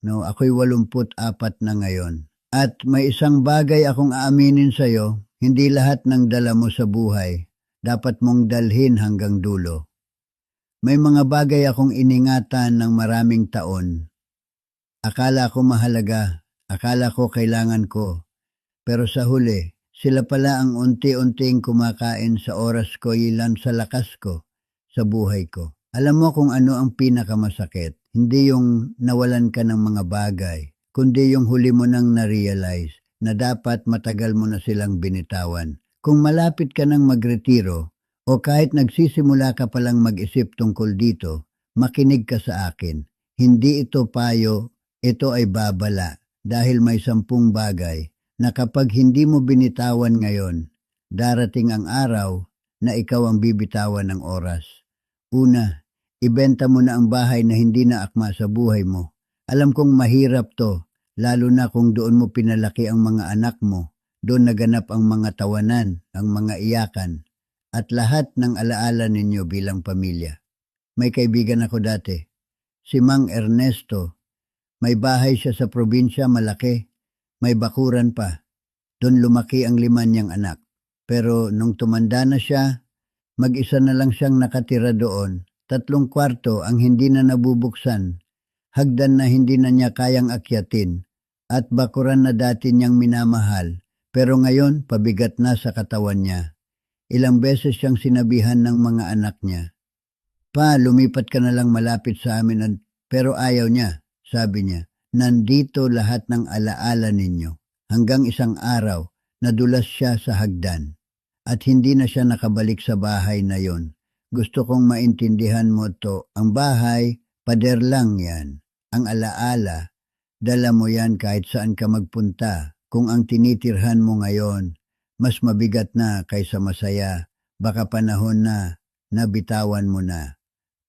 No, ako'y 84 na ngayon. At may isang bagay akong aaminin sa'yo, hindi lahat ng dala mo sa buhay dapat mong dalhin hanggang dulo. May mga bagay akong iningatan ng maraming taon. Akala ko mahalaga, akala ko kailangan ko, pero sa huli, sila pala ang unti-unting kumakain sa oras ko ilan sa lakas ko, sa buhay ko. Alam mo kung ano ang pinakamasakit? Hindi yung nawalan ka ng mga bagay, kundi yung huli mo nang na-realize na dapat matagal mo na silang binitawan. Kung malapit ka nang magretiro, o kahit nagsisimula ka palang mag-isip tungkol dito, makinig ka sa akin. Hindi ito payo, ito ay babala, dahil may 10 bagay na kapag hindi mo binitawan ngayon, darating ang araw na ikaw ang bibitawan ng oras. Una, ibenta mo na ang bahay na hindi na akma sa buhay mo. Alam kong mahirap to, lalo na kung doon mo pinalaki ang mga anak mo, doon naganap ang mga tawanan, ang mga iyakan, at lahat ng alaala ninyo bilang pamilya. May kaibigan ako dati, si Mang Ernesto. May bahay siya sa probinsya, malaki. May bakuran pa. Doon lumaki ang 5 niyang anak. Pero nung tumanda na siya, mag-isa na lang siyang nakatira doon. 3 kwarto ang hindi na nabubuksan. Hagdan na hindi na niya kayang akyatin. At bakuran na dati niyang minamahal. Pero ngayon, pabigat na sa katawan niya. Ilang beses siyang sinabihan ng mga anak niya, "Pa, lumipat ka na lang malapit sa amin." Pero ayaw niya, sabi niya, "Nandito lahat ng alaala ninyo." Hanggang isang araw, nadulas siya sa hagdan at hindi na siya nakabalik sa bahay na yon. Gusto kong maintindihan mo to. Ang bahay, pader lang yan. Ang alaala, dala mo yan kahit saan ka magpunta. Kung ang tinitirhan mo ngayon, mas mabigat na kaysa masaya, baka panahon na nabitawan mo na.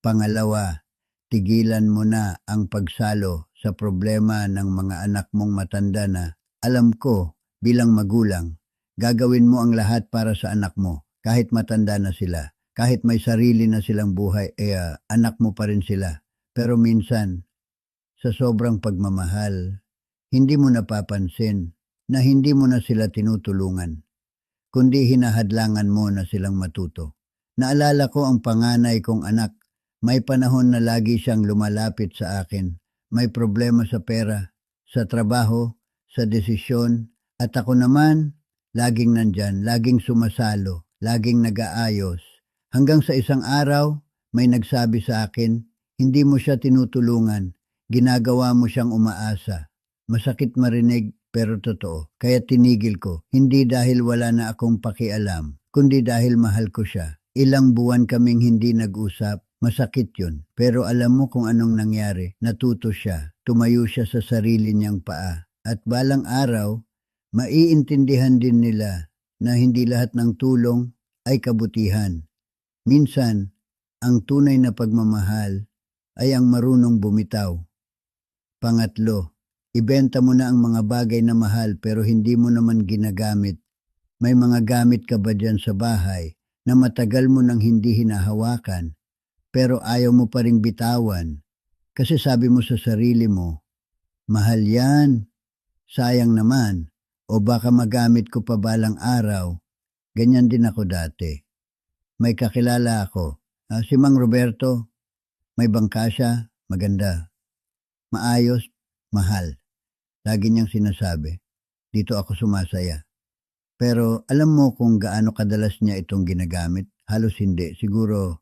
Pangalawa, tigilan mo na ang pagsalo sa problema ng mga anak mong matanda na. Alam ko, bilang magulang, gagawin mo ang lahat para sa anak mo, kahit matanda na sila, kahit may sarili na silang buhay, anak mo pa rin sila. Pero minsan, sa sobrang pagmamahal, hindi mo napapansin na hindi mo na sila tinutulungan, kundi hinahadlangan mo na silang matuto. Naalala ko ang panganay kong anak. May panahon na lagi siyang lumalapit sa akin. May problema sa pera, sa trabaho, sa desisyon. At ako naman, laging nandyan, laging sumasalo, laging nag-aayos. Hanggang sa isang araw, may nagsabi sa akin, "Hindi mo siya tinutulungan. Ginagawa mo siyang umaasa." Masakit marinig, pero totoo. Kaya tinigil ko, hindi dahil wala na akong pakialam, kundi dahil mahal ko siya. Ilang buwan kaming hindi nag-usap, masakit yun. Pero alam mo kung anong nangyari? Natuto siya, tumayo siya sa sarili niyang paa. At balang araw, maiintindihan din nila na hindi lahat ng tulong ay kabutihan. Minsan, ang tunay na pagmamahal ay ang marunong bumitaw. Pangatlo, ibenta mo na ang mga bagay na mahal pero hindi mo naman ginagamit. May mga gamit ka ba dyan sa bahay na matagal mo nang hindi hinahawakan pero ayaw mo pa ring bitawan? Kasi sabi mo sa sarili mo, "Mahal yan, sayang naman, o baka magamit ko pa balang araw." Ganyan din ako dati. May kakilala ako, si Mang Roberto, may bangka siya, maganda, maayos, mahal. Lagi niyang sinasabi, "Dito ako sumasaya." Pero alam mo kung gaano kadalas niya itong ginagamit? Halos hindi. Siguro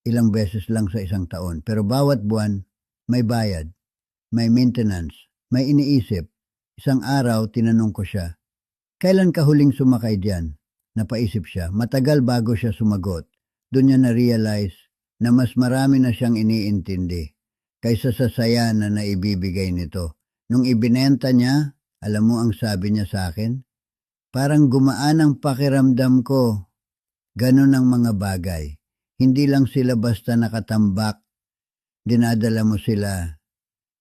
ilang beses lang sa isang taon. Pero bawat buwan, may bayad, may maintenance, may iniisip. Isang araw, tinanong ko siya, "Kailan ka huling sumakay diyan?" Napaisip siya. Matagal bago siya sumagot. Doon niya na-realize na mas marami na siyang iniintindi kaysa sa saya na naibibigay nito. Nung ibinenta niya, alam mo ang sabi niya sa akin? "Parang gumaan ang pakiramdam ko." Ganon ang mga bagay. Hindi lang sila basta nakatambak, dinadala mo sila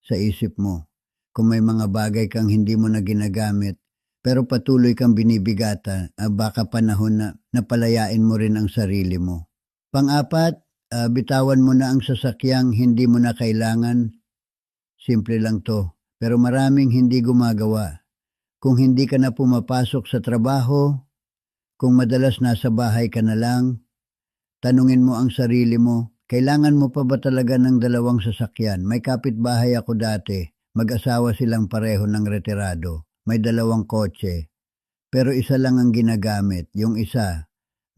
sa isip mo. Kung may mga bagay kang hindi mo na ginagamit, pero patuloy kang binibigatan, baka panahon na napalayain mo rin ang sarili mo. Pang-apat, bitawan mo na ang sasakyang hindi mo na kailangan. Simple lang to. pero maraming hindi gumagawa. Kung hindi ka na pumapasok sa trabaho, kung madalas nasa bahay ka na lang, tanungin mo ang sarili mo, kailangan mo pa ba talaga ng dalawang sasakyan? May kapitbahay ako dati, mag-asawa silang pareho ng retirado, may dalawang kotse, pero isa lang ang ginagamit, yung isa,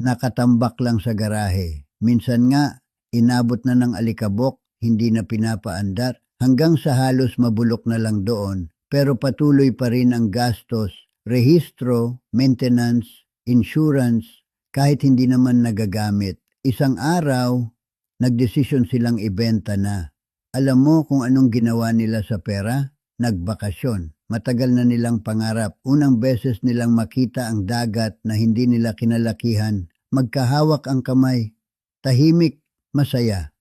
nakatambak lang sa garahe. Minsan nga, inabot na ng alikabok, hindi na pinapaandar, hanggang sa halos mabulok na lang doon, pero patuloy pa rin ang gastos, rehistro, maintenance, insurance, kahit hindi naman nagagamit. Isang araw, nagdesisyon silang ibenta na. Alam mo kung anong ginawa nila sa pera? Nagbakasyon. Matagal na nilang pangarap. Unang beses nilang makita ang dagat na hindi nila kinalakihan. Magkahawak ang kamay. Tahimik, masaya.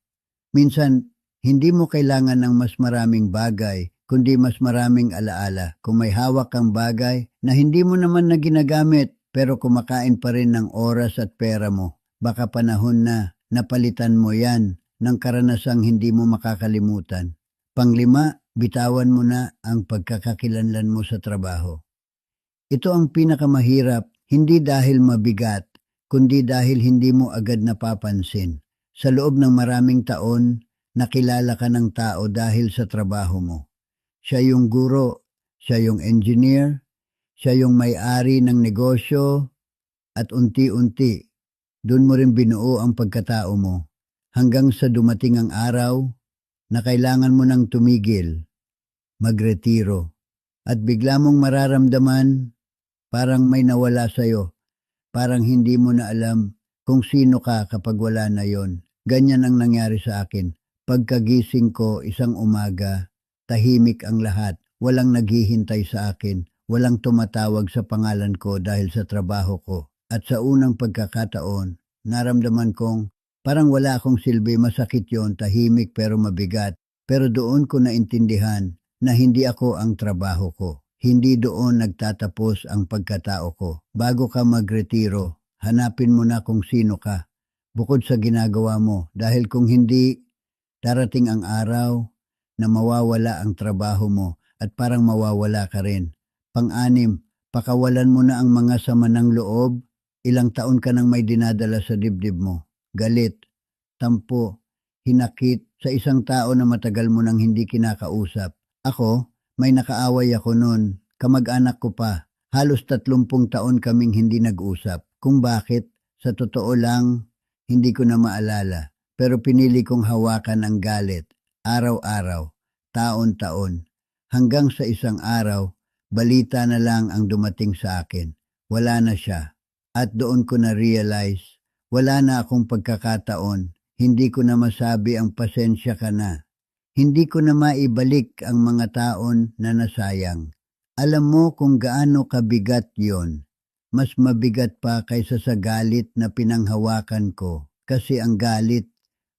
Minsan, hindi mo kailangan ng mas maraming bagay, kundi mas maraming alaala. Kung may hawak kang bagay na hindi mo naman na ginagamit, pero kumakain pa rin ng oras at pera mo, baka panahon na napalitan mo yan ng karanasang hindi mo makakalimutan. Panglima, bitawan mo na ang pagkakakilanlan mo sa trabaho. Ito ang pinakamahirap, hindi dahil mabigat, kundi dahil hindi mo agad napapansin. Sa loob ng maraming taon, nakilala ka ng tao dahil sa trabaho mo. Siya yung guro, siya yung engineer, siya yung may-ari ng negosyo, at unti-unti, doon mo rin binuo ang pagkatao mo. Hanggang sa dumating ang araw na kailangan mo nang tumigil, magretiro, at bigla mong mararamdaman parang may nawala sa'yo, parang hindi mo na alam kung sino ka kapag wala na yon. Ganyan ang nangyari sa akin. Pagkagising ko isang umaga, tahimik ang lahat, walang naghihintay sa akin, walang tumatawag sa pangalan ko dahil sa trabaho ko. At sa unang pagkakataon, naramdaman kong parang wala akong silbi, masakit yon, tahimik pero mabigat. Pero doon ko naintindihan na hindi ako ang trabaho ko. Hindi doon nagtatapos ang pagkatao ko. Bago ka magretiro, hanapin mo na kung sino ka, bukod sa ginagawa mo. Dahil kung hindi, darating ang araw na mawawala ang trabaho mo at parang mawawala ka rin. Pang-anim, pakawalan mo na ang mga sama ng loob. Ilang taon ka nang may dinadala sa dibdib mo. Galit, tampo, hinakit sa isang tao na matagal mo nang hindi kinakausap. Ako, may nakaaway ako noon, kamag-anak ko pa. Halos 30 taon kaming hindi nag-usap. Kung bakit, sa totoo lang, hindi ko na maalala. Pero pinili kong hawakan ang galit, araw-araw, taon-taon. Hanggang sa isang araw, balita na lang ang dumating sa akin. Wala na siya. At doon ko na-realize, wala na akong pagkakataon. Hindi ko na masabi ang pasensya ka na. Hindi ko na maibalik ang mga taon na nasayang. Alam mo kung gaano kabigat yon. Mas mabigat pa kaysa sa galit na pinanghawakan ko. Kasi ang galit,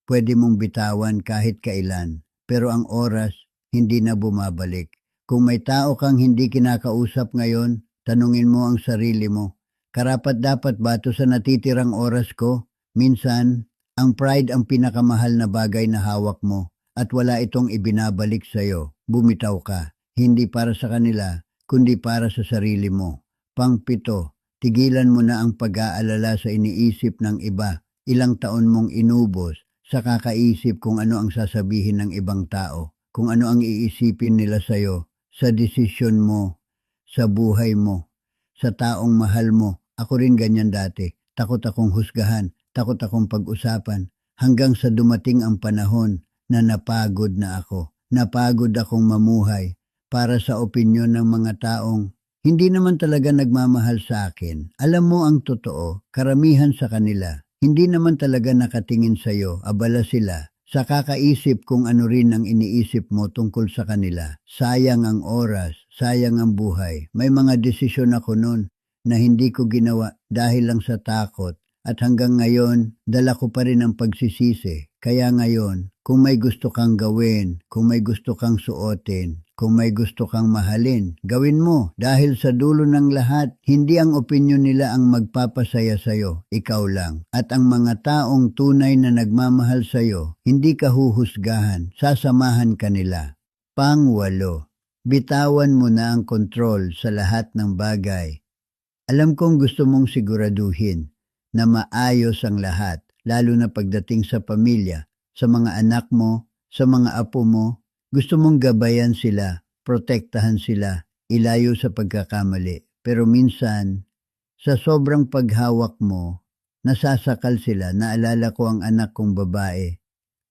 pwede mong bitawan kahit kailan. Pero ang oras, hindi na bumabalik. Kung may tao kang hindi kinakausap ngayon, tanungin mo ang sarili mo. Karapat-dapat ba ito sa natitirang oras ko? Minsan, ang pride ang pinakamahal na bagay na hawak mo at wala itong ibinabalik sa'yo. Bumitaw ka. Hindi para sa kanila, kundi para sa sarili mo. Pang-7, tigilan mo na ang pag-aalala sa iniisip ng iba. Ilang taon mong inubos sa kakaisip kung ano ang sasabihin ng ibang tao, kung ano ang iisipin nila sa'yo, sa desisyon mo, sa buhay mo, sa taong mahal mo. Ako rin ganyan dati. Takot akong husgahan, takot akong pag-usapan, hanggang sa dumating ang panahon na napagod na ako. Napagod akong mamuhay para sa opinyon ng mga taong hindi naman talaga nagmamahal sa akin. Alam mo ang totoo, karamihan sa kanila, hindi naman talaga nakatingin sa'yo, abala sila sa kakaisip kung ano rin ang iniisip mo tungkol sa kanila. Sayang ang oras, sayang ang buhay. May mga desisyon ako noon na hindi ko ginawa dahil lang sa takot. At hanggang ngayon, dala ko pa rin ang pagsisisi. Kaya ngayon, kung may gusto kang gawin, kung may gusto kang suotin, kung may gusto kang mahalin, gawin mo. Dahil sa dulo ng lahat, hindi ang opinyon nila ang magpapasaya sa'yo, ikaw lang. At ang mga taong tunay na nagmamahal sa'yo, hindi ka huhusgahan, sasamahan ka nila. Pang-8, Bitawan mo na ang kontrol sa lahat ng bagay. Alam kong gusto mong siguraduhin na maayos ang lahat, lalo na pagdating sa pamilya, sa mga anak mo, sa mga apo mo. Gusto mong gabayan sila, protektahan sila, ilayo sa pagkakamali. Pero minsan, sa sobrang paghawak mo, nasasakal sila. Naalala ko ang anak kong babae.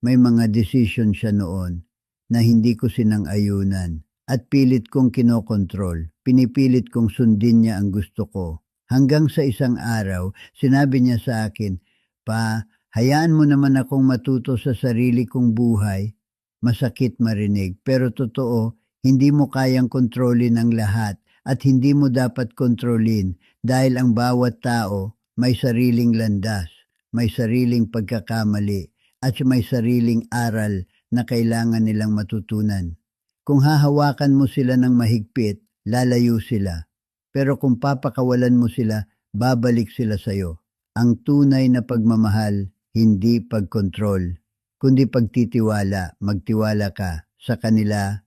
May mga decision siya noon na hindi ko sinang-ayunan at pilit kong kinokontrol. Pinipilit kong sundin niya ang gusto ko. Hanggang sa isang araw, sinabi niya sa akin, "Pa, hayaan mo naman akong matuto sa sarili kong buhay." Masakit marinig, pero totoo, hindi mo kayang kontrolin ang lahat at hindi mo dapat kontrolin dahil ang bawat tao may sariling landas, may sariling pagkakamali at may sariling aral na kailangan nilang matutunan. Kung hahawakan mo sila ng mahigpit, lalayo sila. Pero kung papakawalan mo sila, babalik sila sa'yo. Ang tunay na pagmamahal, hindi pagkontrol, kundi pagtitiwala. Magtiwala ka sa kanila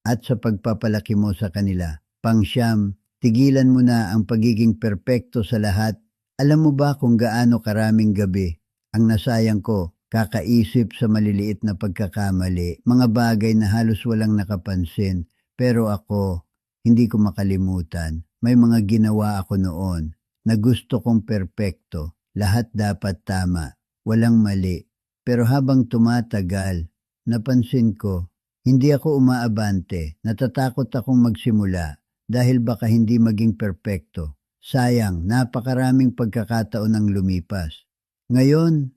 at sa pagpapalaki mo sa kanila. Pangsyam, tigilan mo na ang pagiging perpekto sa lahat. Alam mo ba kung gaano karaming gabi ang nasayang ko kakaisip sa maliliit na pagkakamali, mga bagay na halos walang nakapansin, pero ako, hindi ko makalimutan. May mga ginawa ako noon na gusto kong perpekto, lahat dapat tama, walang mali. Pero habang tumatagal, napansin ko, hindi ako umaabante, natatakot akong magsimula dahil baka hindi maging perpekto. Sayang, napakaraming pagkakataon ang lumipas. Ngayon,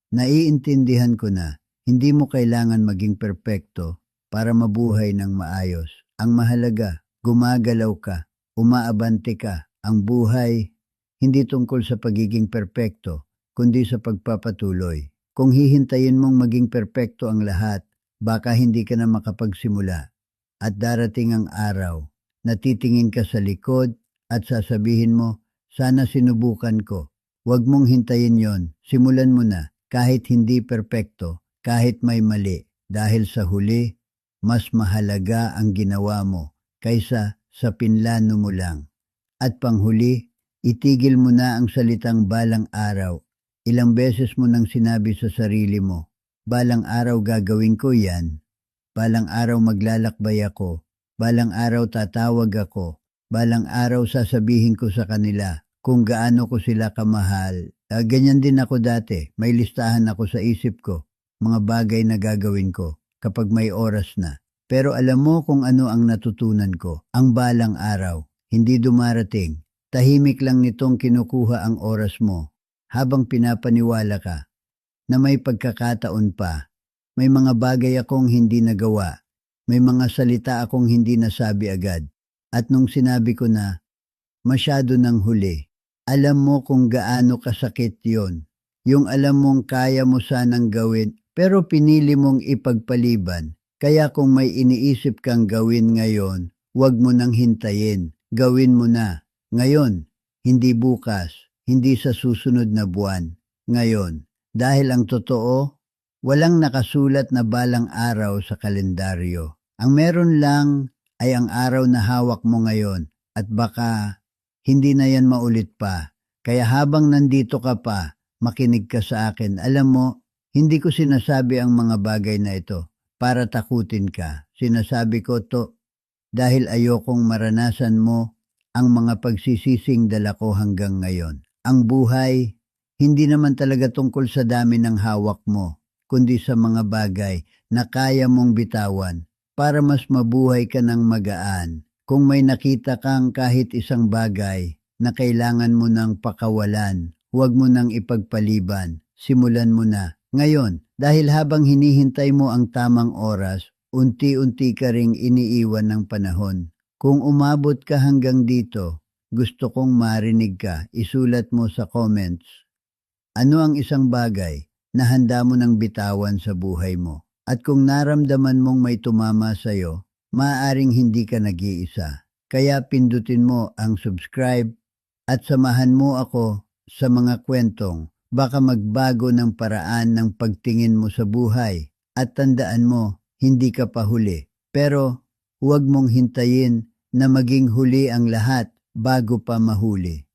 naiintindihan ko na hindi mo kailangan maging perpekto para mabuhay ng maayos. Ang mahalaga, gumagalaw ka, umaabante ka. Ang buhay, hindi tungkol sa pagiging perpekto, kundi sa pagpapatuloy. Kung hihintayin mong maging perpekto ang lahat, baka hindi ka na makapagsimula. At darating ang araw, natitingin ka sa likod at sasabihin mo, sana sinubukan ko. Huwag mong hintayin yon, simulan mo na, kahit hindi perpekto, kahit may mali. Dahil sa huli, mas mahalaga ang ginawa mo kaysa sa pinlano mo lang. At panghuli, itigil mo na ang salitang balang araw. Ilang beses mo nang sinabi sa sarili mo, balang araw gagawin ko yan, balang araw maglalakbay ako, balang araw tatawag ako, balang araw sasabihin ko sa kanila kung gaano ko sila kamahal. Ganyan din ako dati, may listahan ako sa isip ko, mga bagay na gagawin ko kapag may oras na. Pero alam mo kung ano ang natutunan ko, ang balang araw, hindi dumarating, tahimik lang nitong kinukuha ang oras mo. Habang pinapaniwala ka na may pagkakataon pa, may mga bagay akong hindi nagawa, may mga salita akong hindi nasabi agad. At nung sinabi ko na, masyado nang huli, alam mo kung gaano kasakit yon. Yung alam mong kaya mo sanang gawin, pero pinili mong ipagpaliban. Kaya kung may iniisip kang gawin ngayon, huwag mo nang hintayin. Gawin mo na. Ngayon, hindi bukas. Hindi sa susunod na buwan, ngayon. Dahil ang totoo, walang nakasulat na balang araw sa kalendaryo. Ang meron lang ay ang araw na hawak mo ngayon at baka hindi na yan maulit pa. Kaya habang nandito ka pa, makinig ka sa akin. Alam mo, hindi ko sinasabi ang mga bagay na ito para takutin ka. Sinasabi ko to dahil ayokong maranasan mo ang mga pagsisising dala ko hanggang ngayon. Ang buhay, hindi naman talaga tungkol sa dami ng hawak mo, kundi sa mga bagay na kaya mong bitawan para mas mabuhay ka ng magaan. Kung may nakita kang kahit isang bagay na kailangan mo ng pakawalan, huwag mo nang ipagpaliban, simulan mo na. Ngayon, dahil habang hinihintay mo ang tamang oras, unti-unti ka ring iniiwan ng panahon. Kung umabot ka hanggang dito, gusto kong marinig ka, isulat mo sa comments. Ano ang isang bagay na handa mo nang bitawan sa buhay mo? At kung naramdaman mong may tumama sa'yo, maaaring hindi ka nag-iisa. Kaya pindutin mo ang subscribe at samahan mo ako sa mga kwentong baka magbago ng paraan ng pagtingin mo sa buhay. At tandaan mo, hindi ka pa huli. Pero Huwag mong hintayin na maging huli ang lahat bago pa mahuli.